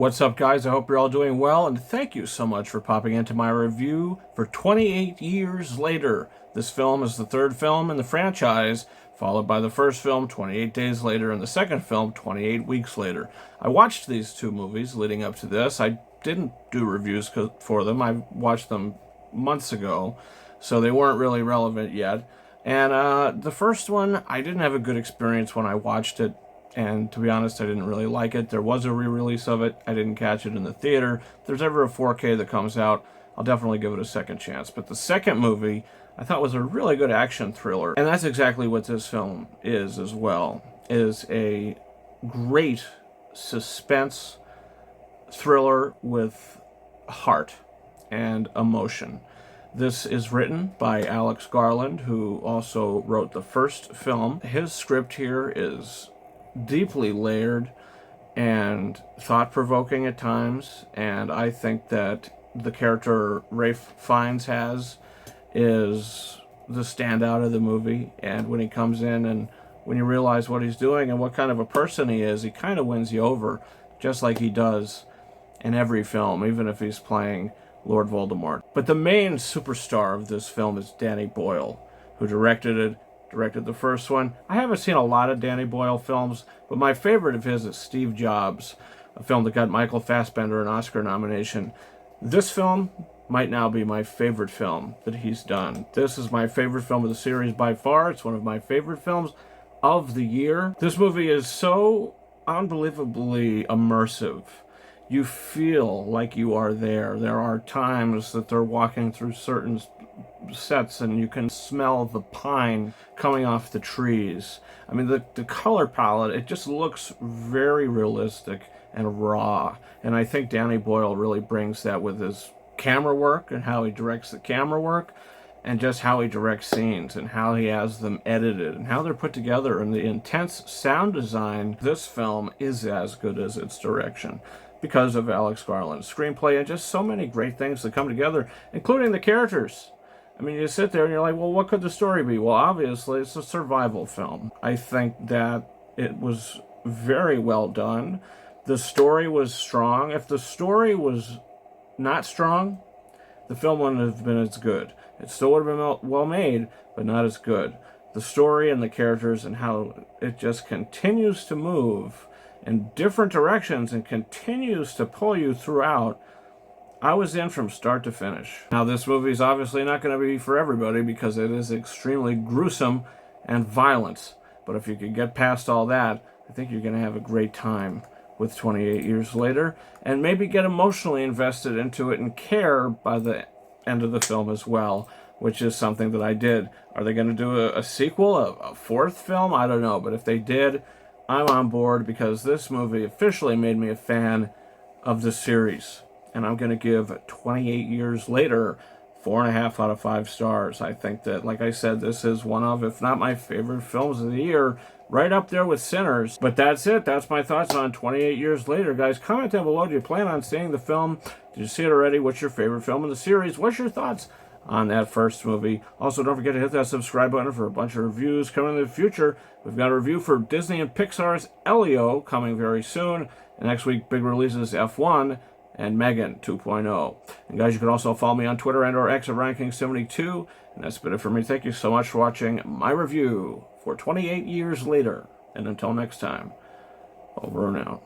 What's up, guys? I hope you're all doing well, and thank you so much for popping into my review for 28 Years Later. This film is the third film in the franchise, followed by the first film 28 days later and the second film 28 weeks later. I watched these two movies leading up to this. I didn't do reviews for them. I watched them months ago, so they weren't really relevant yet. And the first one, I didn't have a good experience when I watched it. And to be honest, I didn't really like it. There was a re-release of it. I didn't catch it in the theater. If there's ever a 4K that comes out, I'll definitely give it a second chance. But the second movie, I thought was a really good action thriller. And that's exactly what this film is as well. It is a great suspense thriller with heart and emotion. This is written by Alex Garland, who also wrote the first film. His script here is deeply layered and thought-provoking at times, and I think that the character Ralph Fiennes has is the standout of the movie. And when he comes in and when you realize what he's doing and what kind of a person he is, he kind of wins you over, just like he does in every film, even if he's playing Lord Voldemort. But the main superstar of this film is Danny Boyle, who directed the first one. I haven't seen a lot of Danny Boyle films, but my favorite of his is Steve Jobs, a film that got Michael Fassbender an Oscar nomination. This film might now be my favorite film that he's done. This is my favorite film of the series by far. It's one of my favorite films of the year. This movie is so unbelievably immersive. You feel like you are there. There are times that they're walking through certain sets and you can smell the pine coming off the trees. I mean, the color palette, it just looks very realistic and raw. And I think Danny Boyle really brings that with his camera work and how he directs the camera work and just how he directs scenes and how he has them edited and how they're put together and the intense sound design. This film is as good as its direction because of Alex Garland's screenplay and just so many great things that come together, including the characters. I mean, you sit there and you're like, well, what could the story be? Well, obviously, it's a survival film. I think that it was very well done. The story was strong. If the story was not strong, the film wouldn't have been as good. It still would have been well made, but not as good. The story and the characters and how it just continues to move in different directions and continues to pull you throughout, I was in from start to finish. Now, this movie is obviously not going to be for everybody because it is extremely gruesome and violent. But if you could get past all that, I think you're going to have a great time with 28 Years Later and maybe get emotionally invested into it and care by the end of the film as well, which is something that I did. Are they going to do a sequel, a fourth film? I don't know. But if they did, I'm on board because this movie officially made me a fan of the series. And I'm going to give 28 Years Later 4.5 out of 5 stars. I think that, like I said, this is one of, if not my favorite films of the year, right up there with Sinners. But that's it. That's my thoughts on 28 Years Later. Guys, comment down below. Do you plan on seeing the film? Did you see it already? What's your favorite film in the series? What's your thoughts on that first movie? Also, don't forget to hit that subscribe button for a bunch of reviews coming in the future. We've got a review for Disney and Pixar's Elio coming very soon. And next week, big releases F1 and Megan 2.0. And guys, you can also follow me on Twitter and or X at RyanKing72. And that's been it for me. Thank you so much for watching my review for 28 Years Later. And until next time, over and out.